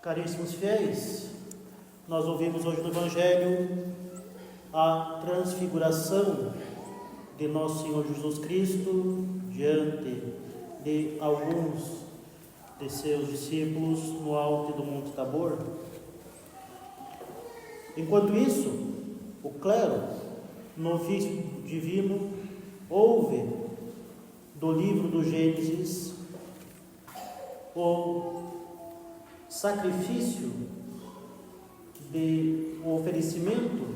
Caríssimos fiéis, nós ouvimos hoje no Evangelho a transfiguração de Nosso Senhor Jesus Cristo diante de alguns de seus discípulos no alto do Monte Tabor. Enquanto isso, o clero, no ofício divino, ouve do livro do Gênesis o sacrifício, o oferecimento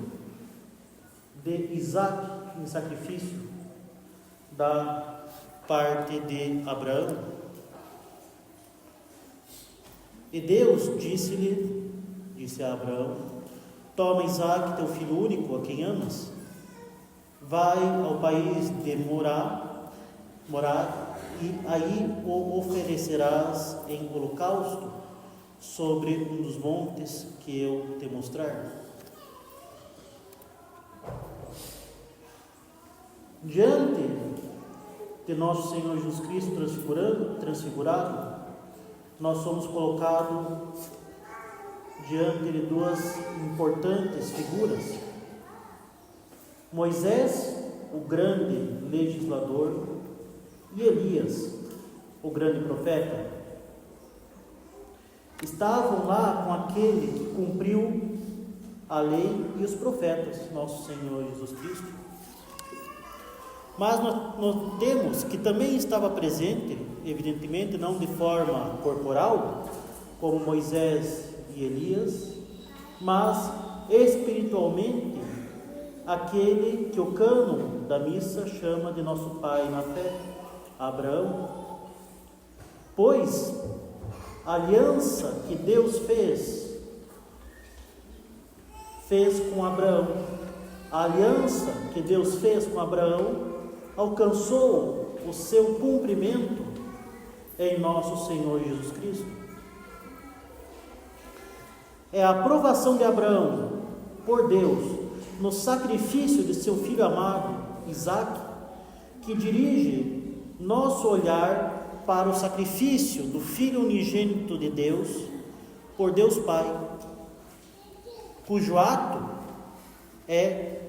de Isaac em sacrifício da parte de Abraão. E Deus disse a Abraão: toma Isaac, teu filho único, a quem amas, vai ao país de Morar, e aí o oferecerás em holocausto sobre um dos montes que eu te mostrar. Diante de nosso Senhor Jesus Cristo transfigurado, nós somos colocados diante de duas importantes figuras: Moisés, o grande legislador, e Elias, o grande profeta. Estavam lá com aquele que cumpriu a lei e os profetas, nosso Senhor Jesus Cristo. Mas nós notemos que também estava presente, evidentemente não de forma corporal, como Moisés e Elias, mas espiritualmente, aquele que o cânon da missa chama de nosso pai na fé, Abraão. Pois a aliança que Deus fez com Abraão, a aliança que Deus fez com Abraão alcançou o seu cumprimento em nosso Senhor Jesus Cristo. É a aprovação de Abraão por Deus no sacrifício de seu filho amado, Isaac, que dirige nosso olhar para o sacrifício do Filho unigênito de Deus por Deus Pai, cujo ato é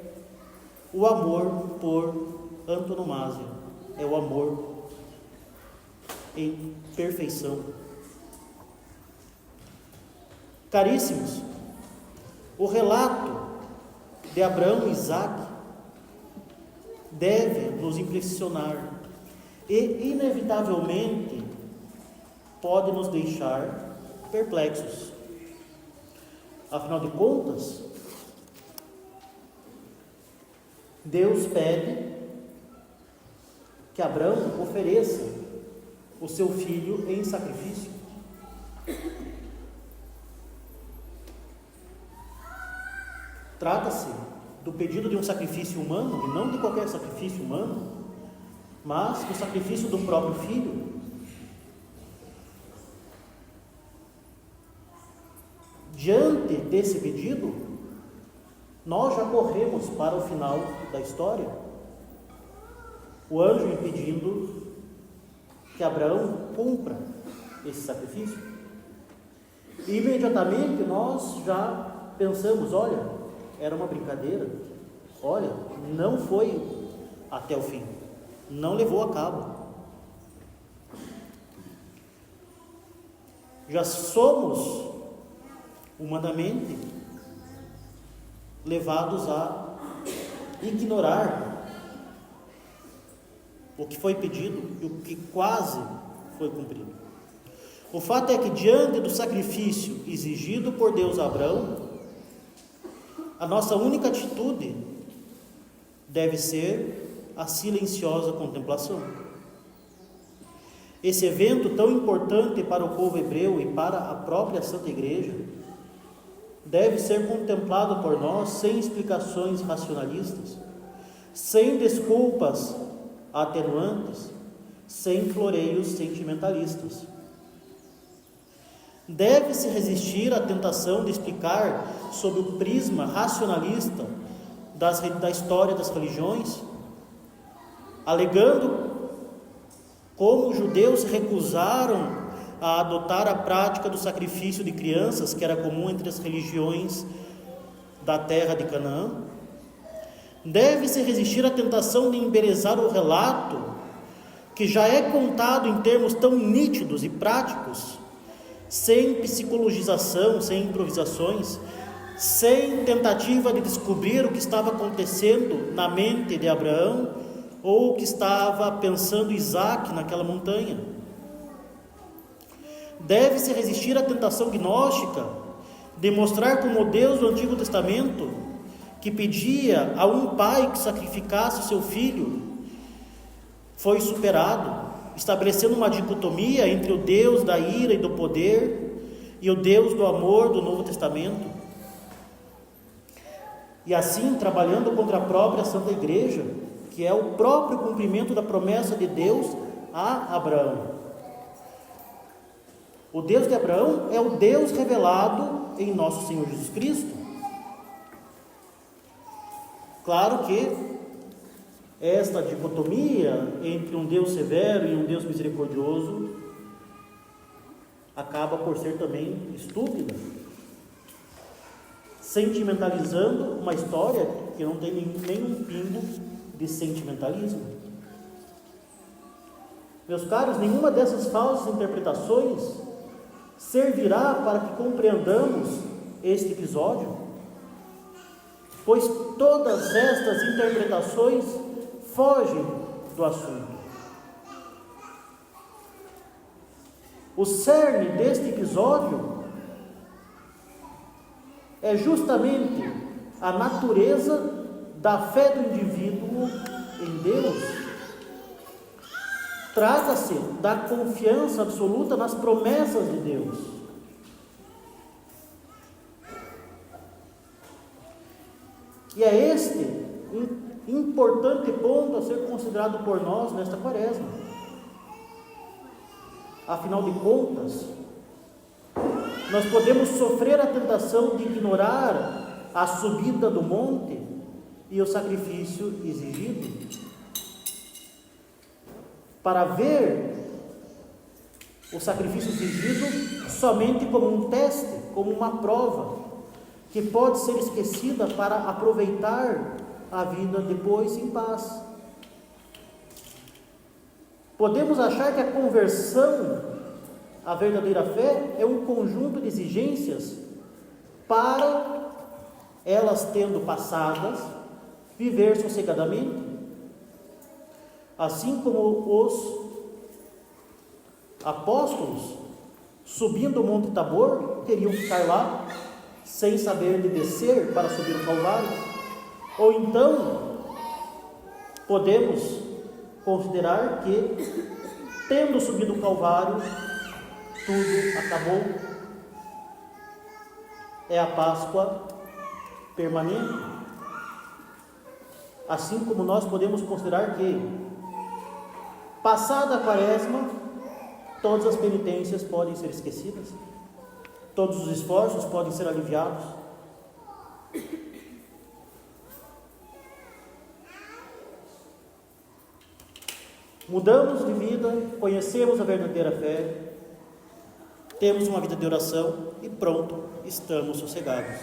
o amor por antonomasia, é o amor em perfeição. Caríssimos, o relato de Abraão e Isaac deve nos impressionar e, inevitavelmente, pode nos deixar perplexos. Afinal de contas, Deus pede que Abraão ofereça o seu filho em sacrifício. Trata-se do pedido de um sacrifício humano, e não de qualquer sacrifício humano, mas do sacrifício do próprio filho. Diante desse pedido, nós já corremos para o final da história. O anjo impedindo que Abraão cumpra esse sacrifício. E imediatamente nós já pensamos: olha, era uma brincadeira, olha, não foi até o fim, não levou a cabo. Já somos humanamente levados a ignorar o que foi pedido e o que quase foi cumprido. O fato é que, diante do sacrifício exigido por Deus a Abraão, a nossa única atitude deve ser a silenciosa contemplação. Esse evento tão importante para o povo hebreu e para a própria Santa Igreja deve ser contemplado por nós sem explicações racionalistas, sem desculpas atenuantes, sem floreios sentimentalistas. Deve-se resistir à tentação de explicar sob o prisma racionalista da história das religiões, alegando como os judeus recusaram a adotar a prática do sacrifício de crianças, que era comum entre as religiões da terra de Canaã. Deve-se resistir à tentação de embelezar o relato, que já é contado em termos tão nítidos e práticos, sem psicologização, sem improvisações, sem tentativa de descobrir o que estava acontecendo na mente de Abraão ou o que estava pensando Isaac naquela montanha. Deve-se resistir à tentação gnóstica de mostrar como o Deus do Antigo Testamento, que pedia a um pai que sacrificasse o seu filho, foi superado, estabelecendo uma dicotomia entre o Deus da ira e do poder e o Deus do amor do Novo Testamento. E assim, trabalhando contra a própria Santa Igreja, que é o próprio cumprimento da promessa de Deus a Abraão. O Deus de Abraão é o Deus revelado em nosso Senhor Jesus Cristo. Claro que esta dicotomia entre um Deus severo e um Deus misericordioso acaba por ser também estúpida, sentimentalizando uma história que não tem nenhum pingo de sentimentalismo. Meus caros, nenhuma dessas falsas interpretações servirá para que compreendamos este episódio, pois todas estas interpretações fogem do assunto. O cerne deste episódio é justamente a natureza da fé do indivíduo em Deus. Trata-se da confiança absoluta nas promessas de Deus. E é este um importante ponto a ser considerado por nós nesta quaresma. Afinal de contas, nós podemos sofrer a tentação de ignorar a subida do monte e o sacrifício exigido, para ver o sacrifício exigido somente como um teste, como uma prova, que pode ser esquecida para aproveitar a vida depois em paz. Podemos achar que a conversão, a verdadeira fé, é um conjunto de exigências para, elas tendo passadas, viver sossegadamente. Assim como os apóstolos, subindo o Monte Tabor, queriam ficar lá, sem saber de descer para subir o Calvário. Ou então, podemos considerar que, tendo subido o Calvário, tudo acabou. É a Páscoa permanente. Assim como nós podemos considerar que, passada a quaresma, todas as penitências podem ser esquecidas, todos os esforços podem ser aliviados. Mudamos de vida, conhecemos a verdadeira fé, temos uma vida de oração e pronto, estamos sossegados.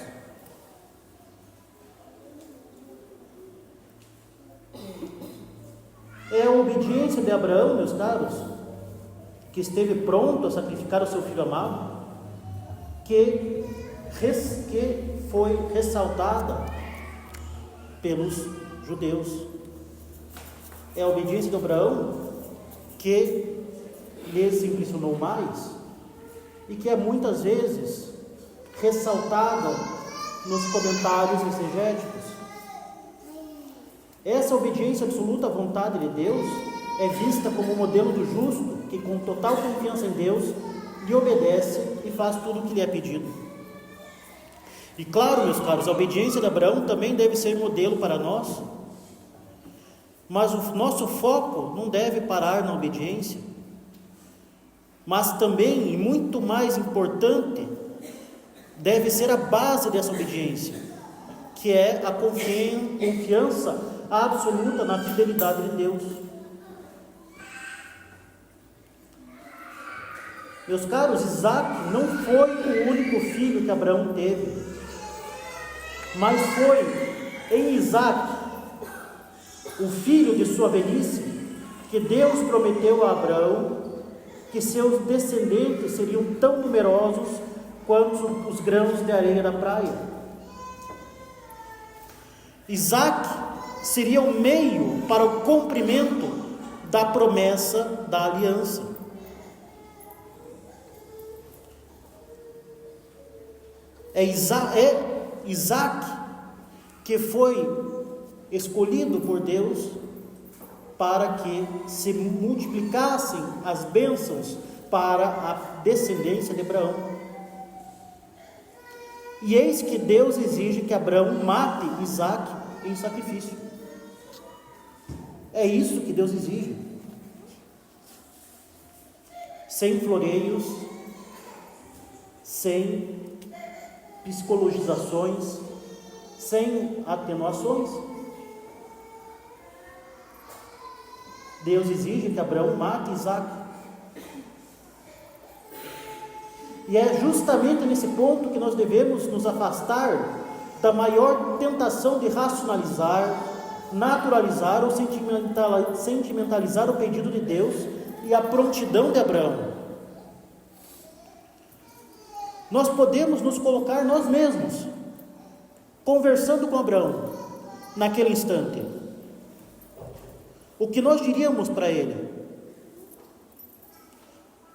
É a obediência de Abraão, meus caros, que esteve pronto a sacrificar o seu filho amado, que foi ressaltada pelos judeus. É a obediência de Abraão que lhes impressionou mais e que é muitas vezes ressaltada nos comentários exegéticos. Essa obediência absoluta à vontade de Deus é vista como o modelo do justo, que com total confiança em Deus, lhe obedece e faz tudo o que lhe é pedido. E claro, meus caros, a obediência de Abraão também deve ser modelo para nós, mas o nosso foco não deve parar na obediência, mas também, e muito mais importante, deve ser a base dessa obediência, que é a confiança absoluta na fidelidade de Deus. Meus caros, Isaque não foi o único filho que Abraão teve, mas foi em Isaque, o filho de sua velhice, que Deus prometeu a Abraão que seus descendentes seriam tão numerosos quanto os grãos de areia da praia. Isaque seria o meio para o cumprimento da promessa da aliança. É Isaque que foi escolhido por Deus para que se multiplicassem as bênçãos para a descendência de Abraão. E eis que Deus exige que Abraão mate Isaque em sacrifício. É isso que Deus exige. Sem floreios, sem psicologizações, sem atenuações. Deus exige que Abraão mate Isaque. E é justamente nesse ponto que nós devemos nos afastar da maior tentação de racionalizar, naturalizar ou sentimentalizar o pedido de Deus e a prontidão de Abraão. Nós podemos nos colocar nós mesmos, conversando com Abraão, naquele instante. O que nós diríamos para ele?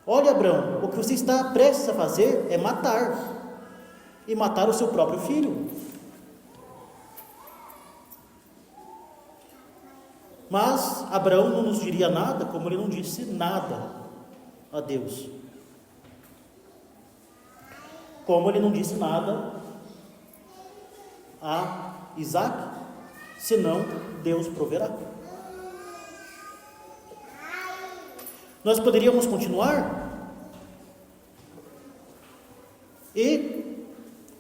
Olha, Abraão, o que você está prestes a fazer é matar, e matar o seu próprio filho. Mas Abraão não nos diria nada, como ele não disse nada a Deus. Como ele não disse nada a Isaque, senão Deus proverá. Nós poderíamos continuar e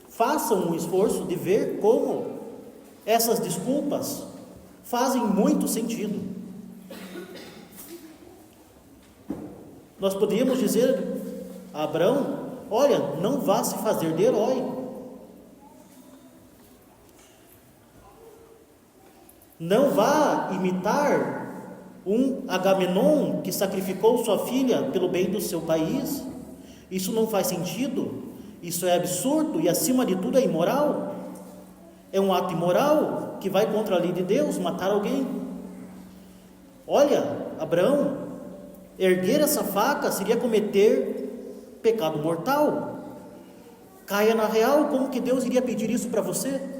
façam um esforço de ver como essas desculpas fazem muito sentido. Nós poderíamos dizer a Abraão: olha, não vá se fazer de herói, não vá imitar um Agamenon que sacrificou sua filha pelo bem do seu país. Isso não faz sentido, isso é absurdo e acima de tudo é imoral. É um ato imoral que vai contra a lei de Deus, matar alguém. Olha, Abraão, erguer essa faca seria cometer pecado mortal. Caia na real, como que Deus iria pedir isso para você?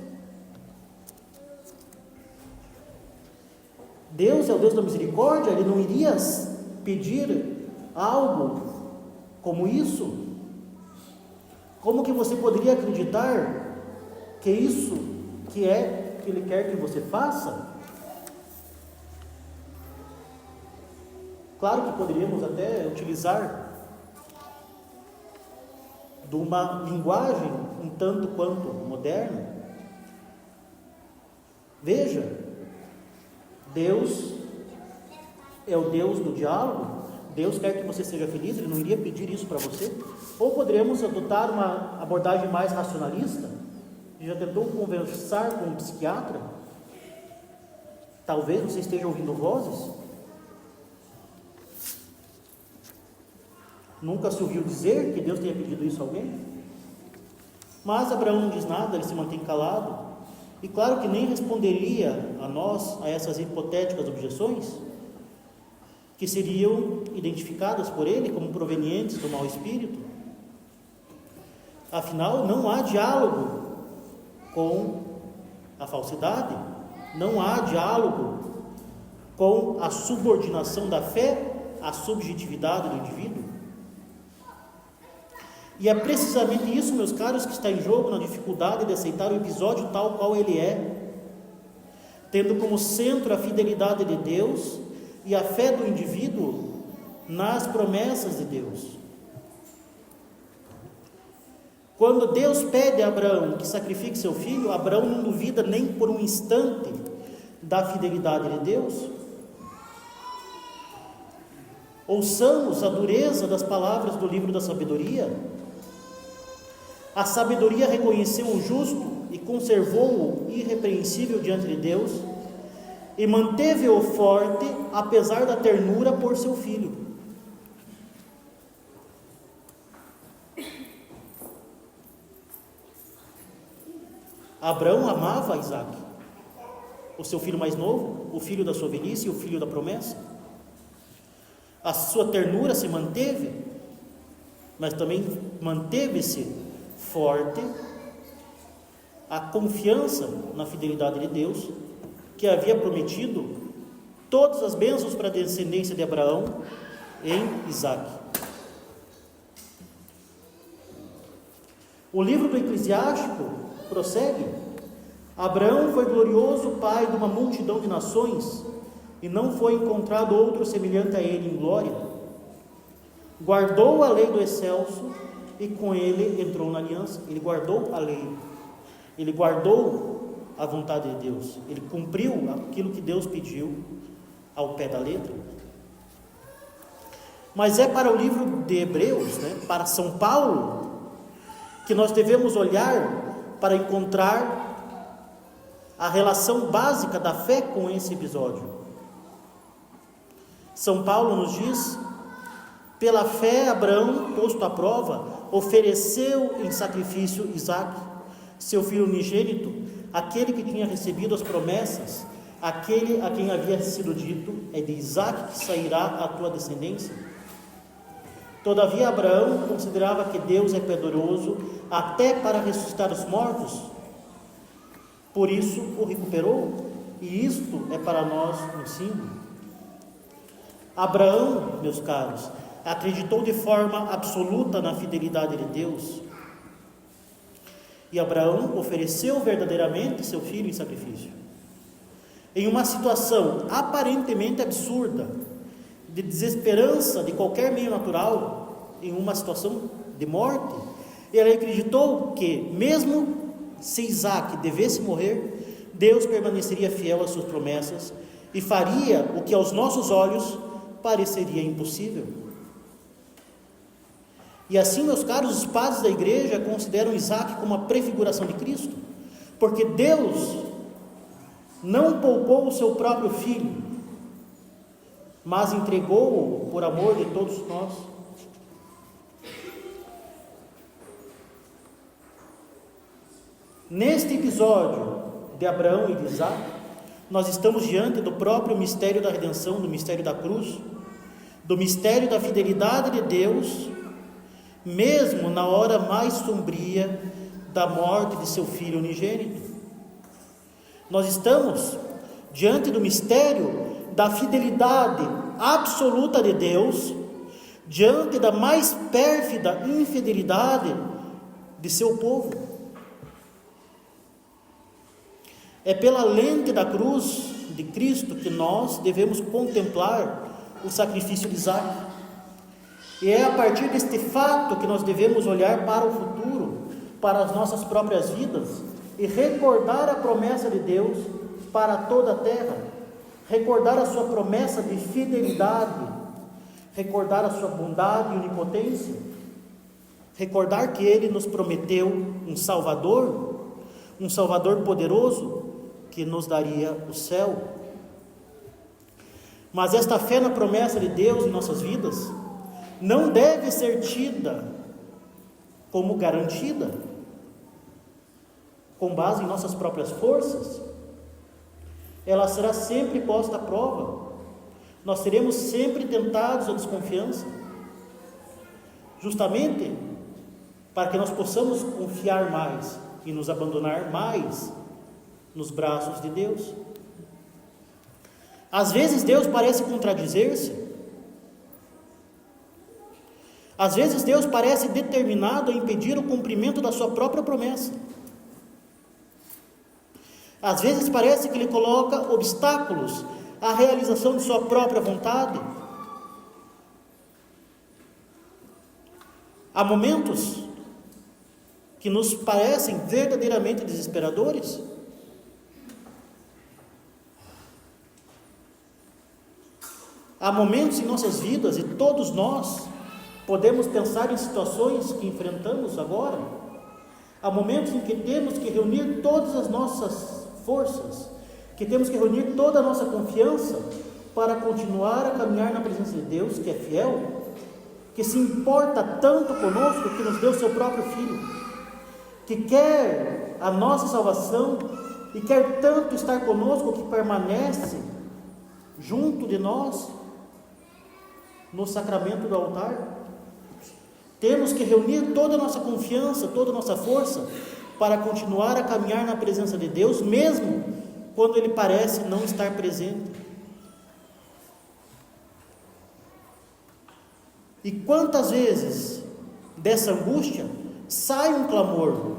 Deus é o Deus da misericórdia, Ele não iria pedir algo como isso? Como que você poderia acreditar que isso que Ele quer que você faça? Claro que poderíamos até utilizar de uma linguagem um tanto quanto moderna. Veja, Deus é o Deus do diálogo. Deus quer que você seja feliz, Ele não iria pedir isso para você. Ou poderíamos adotar uma abordagem mais racionalista. Já tentou conversar com um psiquiatra? Talvez você esteja ouvindo vozes. Nunca se ouviu dizer que Deus tenha pedido isso a alguém? Mas Abraão não diz nada, ele se mantém calado. E claro que nem responderia a nós, a essas hipotéticas objeções, que seriam identificadas por ele como provenientes do mau espírito. Afinal, não há diálogo com a falsidade, não há diálogo com a subordinação da fé à subjetividade do indivíduo. E é precisamente isso, meus caros, que está em jogo na dificuldade de aceitar o episódio tal qual ele é, tendo como centro a fidelidade de Deus e a fé do indivíduo nas promessas de Deus. Quando Deus pede a Abraão que sacrifique seu filho, Abraão não duvida nem por um instante da fidelidade de Deus. Ouçamos a dureza das palavras do livro da sabedoria. A sabedoria reconheceu o justo e conservou-o irrepreensível diante de Deus, e manteve-o forte, apesar da ternura por seu filho. Abraão amava Isaque, o seu filho mais novo, o filho da sua velhice e o filho da promessa. A sua ternura se manteve, mas também manteve-se forte a confiança na fidelidade de Deus, que havia prometido todas as bênçãos para a descendência de Abraão em Isaque. O livro do Eclesiástico prossegue: Abraão foi glorioso pai de uma multidão de nações, e não foi encontrado outro semelhante a ele em glória. Guardou a lei do excelso, e com ele entrou na aliança. Ele guardou a lei, ele guardou a vontade de Deus, ele cumpriu aquilo que Deus pediu ao pé da letra. Mas é para o livro de Hebreus, para São Paulo, que nós devemos olhar para encontrar a relação básica da fé com esse episódio. São Paulo nos diz: pela fé Abraão, posto à prova, ofereceu em sacrifício Isaque, seu filho unigênito, aquele que tinha recebido as promessas, aquele a quem havia sido dito: é de Isaque que sairá a tua descendência. Todavia Abraão considerava que Deus é poderoso até para ressuscitar os mortos, por isso o recuperou, e isto é para nós um símbolo. Abraão, meus caros, acreditou de forma absoluta na fidelidade de Deus, e Abraão ofereceu verdadeiramente seu filho em sacrifício. Em uma situação aparentemente absurda, de desesperança de qualquer meio natural, em uma situação de morte, ele acreditou que, mesmo se Isaque devesse morrer, Deus permaneceria fiel às suas promessas e faria o que aos nossos olhos pareceria impossível. E assim, meus caros, os padres da igreja consideram Isaque como uma prefiguração de Cristo, porque Deus não poupou o seu próprio filho, mas entregou-o por amor de todos nós. Neste episódio de Abraão e de Isaque, nós estamos diante do próprio mistério da redenção, do mistério da cruz, do mistério da fidelidade de Deus, mesmo na hora mais sombria da morte de seu filho unigênito. Nós estamos diante do mistério da fidelidade absoluta de Deus, diante da mais pérfida infidelidade de seu povo. É pela lente da cruz de Cristo que nós devemos contemplar o sacrifício de Isaque. E é a partir deste fato que nós devemos olhar para o futuro, para as nossas próprias vidas, e recordar a promessa de Deus para toda a terra, recordar a sua promessa de fidelidade, recordar a sua bondade e onipotência, recordar que Ele nos prometeu um Salvador poderoso, que nos daria o céu. Mas esta fé na promessa de Deus em nossas vidas não deve ser tida como garantida, com base em nossas próprias forças. Ela será sempre posta à prova. Nós seremos sempre tentados à desconfiança, justamente para que nós possamos confiar mais e nos abandonar mais nos braços de Deus. Às vezes Deus parece contradizer-se. Às vezes Deus parece determinado a impedir o cumprimento da sua própria promessa. Às vezes parece que Ele coloca obstáculos à realização de sua própria vontade. Há momentos que nos parecem verdadeiramente desesperadores. Há momentos em nossas vidas, e todos nós podemos pensar em situações que enfrentamos agora. Há momentos em que temos que reunir todas as nossas forças, que temos que reunir toda a nossa confiança para continuar a caminhar na presença de Deus, que é fiel, que se importa tanto conosco, que nos deu seu próprio Filho, que quer a nossa salvação e quer tanto estar conosco, que permanece junto de nós no sacramento do altar. Temos que reunir toda a nossa confiança, toda a nossa força para continuar a caminhar na presença de Deus, mesmo quando Ele parece não estar presente. E quantas vezes dessa angústia sai um clamor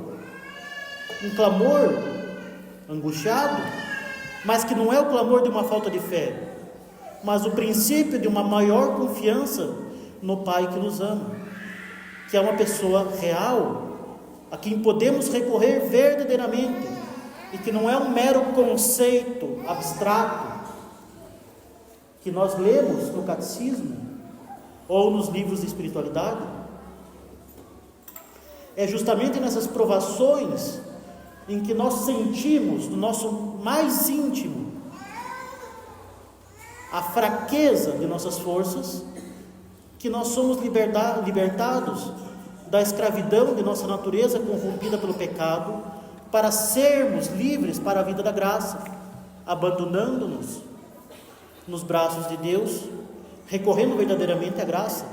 angustiado, mas que não é o clamor de uma falta de fé, mas o princípio de uma maior confiança no Pai que nos ama, que é uma pessoa real, a quem podemos recorrer verdadeiramente, e que não é um mero conceito abstrato que nós lemos no catecismo ou nos livros de espiritualidade. É justamente nessas provações em que nós sentimos no nosso mais íntimo a fraqueza de nossas forças, que nós somos libertados da escravidão de nossa natureza corrompida pelo pecado, para sermos livres para a vida da graça, abandonando-nos nos braços de Deus, recorrendo verdadeiramente à graça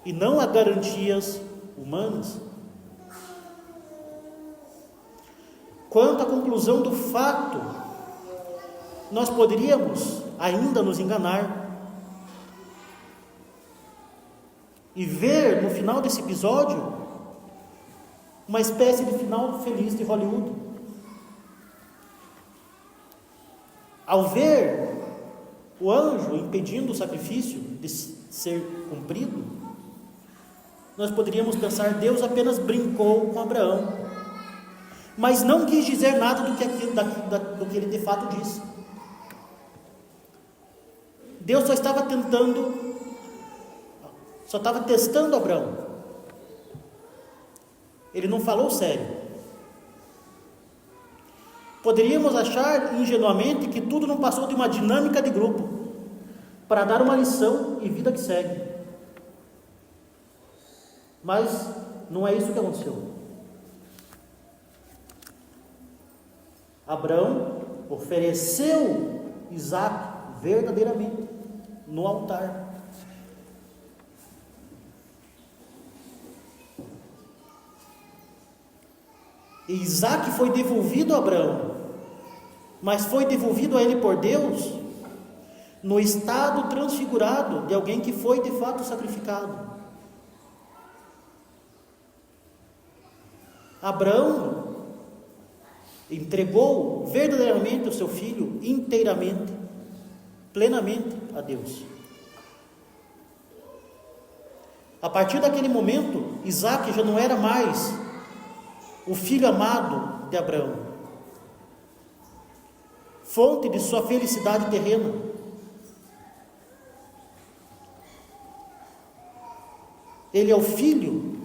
e não a garantias humanas. Quanto à conclusão do fato, nós poderíamos ainda nos enganar e ver no final desse episódio uma espécie de final feliz de Hollywood. Ao ver o anjo impedindo o sacrifício de ser cumprido, nós poderíamos pensar: Deus apenas brincou com Abraão, mas não quis dizer nada do que ele de fato disse. Deus só estava testando Abraão. Ele não falou sério. Poderíamos achar ingenuamente que tudo não passou de uma dinâmica de grupo para dar uma lição e vida que segue. Mas não é isso que aconteceu. Abraão ofereceu Isaque verdadeiramente no altar. E Isaque foi devolvido a Abraão, mas foi devolvido a ele por Deus no estado transfigurado de alguém que foi de fato sacrificado. Abraão entregou verdadeiramente o seu filho inteiramente, plenamente a Deus. A partir daquele momento, Isaque já não era mais o filho amado de Abraão, fonte de sua felicidade terrena. Ele é o filho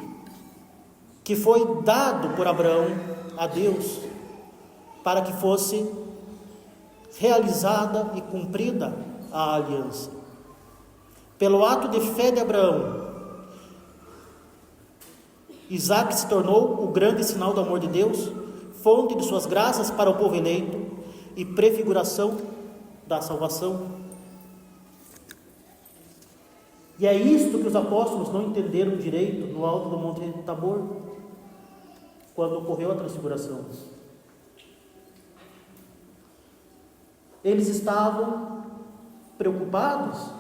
que foi dado por Abraão a Deus, para que fosse realizada e cumprida a aliança. Pelo ato de fé de Abraão, Isaque se tornou o grande sinal do amor de Deus, fonte de suas graças para o povo eleito e prefiguração da salvação. E é isto que os apóstolos não entenderam direito no alto do Monte Tabor, quando ocorreu a transfiguração. Eles estavam preocupados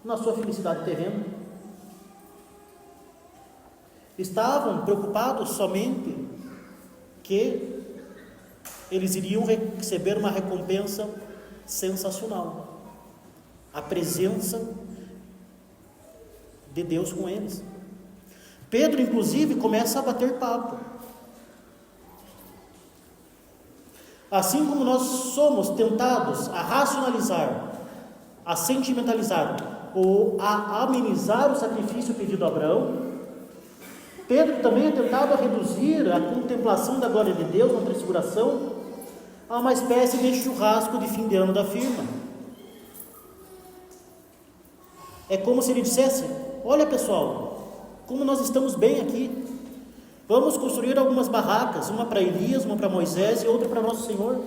na sua felicidade terrena. Estavam preocupados somente que eles iriam receber uma recompensa sensacional, a presença de Deus com eles. Pedro, inclusive, começa a bater papo. Assim como nós somos tentados a racionalizar a sentimentalizar ou a amenizar o sacrifício pedido a Abraão, Pedro também tentava reduzir a contemplação da glória de Deus na transfiguração a uma espécie de churrasco de fim de ano da firma. É como se ele dissesse: olha pessoal, como nós estamos bem aqui, vamos construir algumas barracas, uma para Elias, uma para Moisés e outra para nosso Senhor,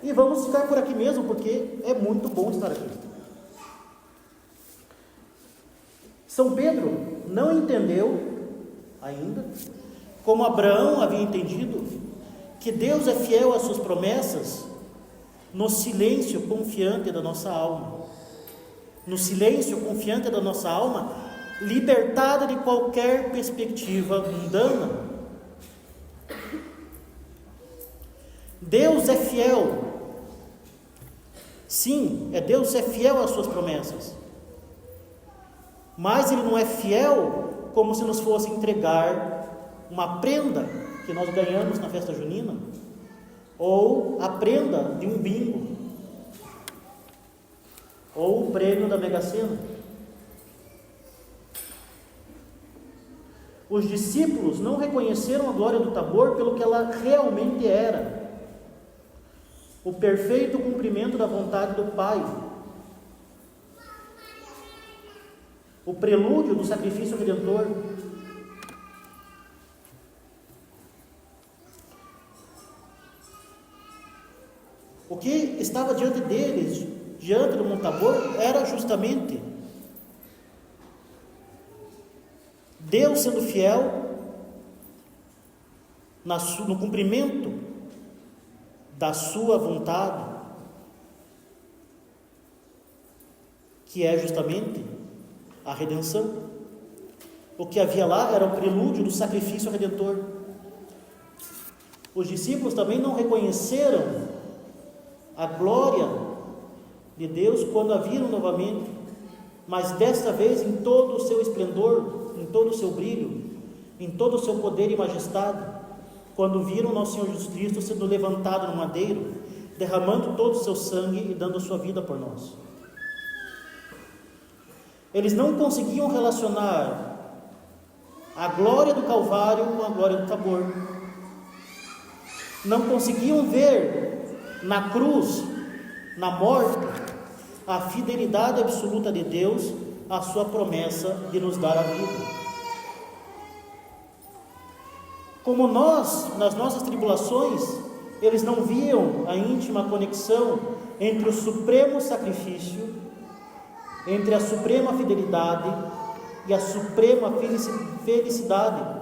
e vamos ficar por aqui mesmo, porque é muito bom estar aqui. São Pedro não entendeu ainda, como Abraão havia entendido, que Deus é fiel às suas promessas no silêncio confiante da nossa alma. No silêncio confiante da nossa alma, libertada de qualquer perspectiva mundana. Deus é fiel. Sim, Deus é fiel às suas promessas. Mas Ele não é fiel como se nos fosse entregar uma prenda que nós ganhamos na festa junina, ou a prenda de um bingo, ou o prêmio da Mega Sena. Os discípulos não reconheceram a glória do Tabor pelo que ela realmente era: o perfeito cumprimento da vontade do Pai, o prelúdio do sacrifício redentor. O que estava diante deles, diante do Monte Tabor, era justamente Deus sendo fiel no cumprimento da sua vontade, que é justamente a redenção. O que havia lá era o prelúdio do sacrifício redentor. Os discípulos também não reconheceram a glória de Deus quando a viram novamente, mas desta vez em todo o seu esplendor, em todo o seu brilho, em todo o seu poder e majestade, quando viram nosso Senhor Jesus Cristo sendo levantado no madeiro, derramando todo o seu sangue e dando a sua vida por nós. Eles não conseguiam relacionar a glória do Calvário com a glória do Tabor. Não conseguiam ver na cruz, na morte, a fidelidade absoluta de Deus à sua promessa de nos dar a vida. Como nós, nas nossas tribulações, eles não viam a íntima conexão entre o supremo sacrifício, entre a suprema fidelidade e a suprema felicidade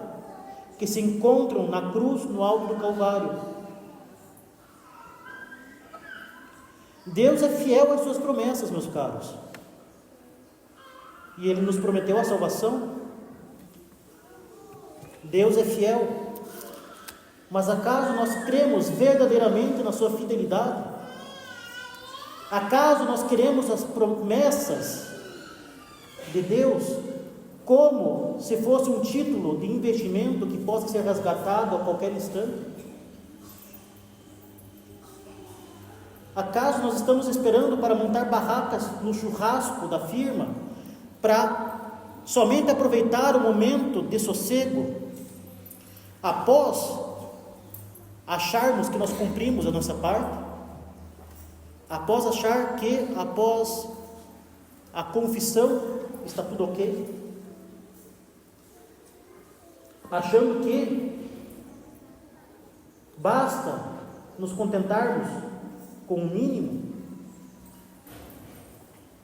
que se encontram na cruz, no alto do Calvário. Deus é fiel às suas promessas, meus caros, e Ele nos prometeu a salvação. Deus é fiel, mas acaso nós cremos verdadeiramente na sua fidelidade? Acaso nós queremos as promessas de Deus como se fosse um título de investimento que possa ser resgatado a qualquer instante? Acaso nós estamos esperando para montar barracas no churrasco da firma, para somente aproveitar o momento de sossego, após acharmos que nós cumprimos a nossa parte, após achar que após a confissão está tudo ok, achando que basta nos contentarmos com o mínimo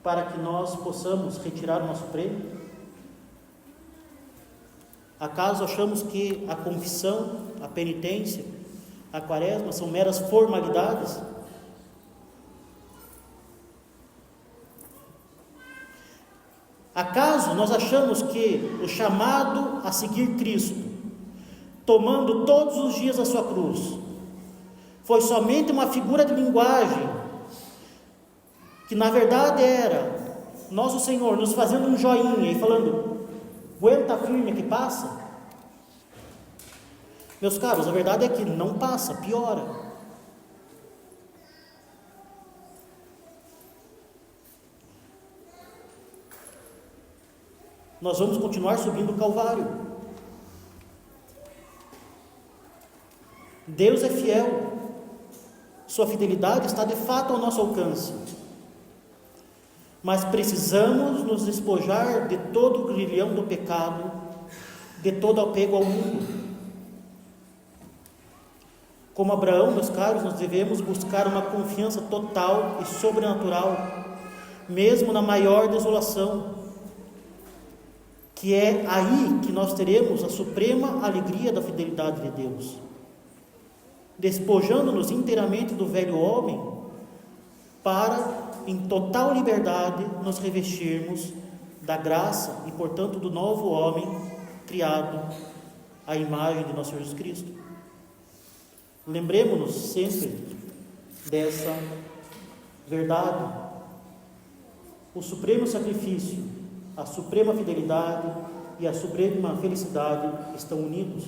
para que nós possamos retirar o nosso prêmio? Acaso achamos que a confissão, a penitência, a quaresma são meras formalidades? Acaso nós achamos que o chamado a seguir Cristo, tomando todos os dias a sua cruz, foi somente uma figura de linguagem, que na verdade era nosso Senhor nos fazendo um joinha e falando: aguenta firme que passa? Meus caros, a verdade é que não passa, piora. nós vamos continuar subindo o Calvário. Deus é fiel, sua fidelidade está de fato ao nosso alcance, mas precisamos nos despojar de todo o grilhão do pecado, de todo apego ao mundo. Como Abraão, meus caros, nós devemos buscar uma confiança total e sobrenatural, mesmo na maior desolação, que é aí que nós teremos a suprema alegria da fidelidade de Deus, despojando-nos inteiramente do velho homem, para, em total liberdade, nos revestirmos da graça e, portanto, do novo homem criado à imagem de nosso Senhor Jesus Cristo. Lembremos-nos sempre dessa verdade. O supremo sacrifício, a suprema fidelidade e a suprema felicidade estão unidos.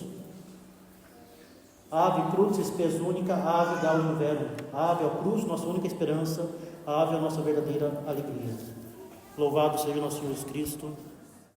Ave crucis spes unica, ave gaudium verum. Ave ao cruz, nossa única esperança, ave a nossa verdadeira alegria. Louvado seja nosso Senhor Jesus Cristo.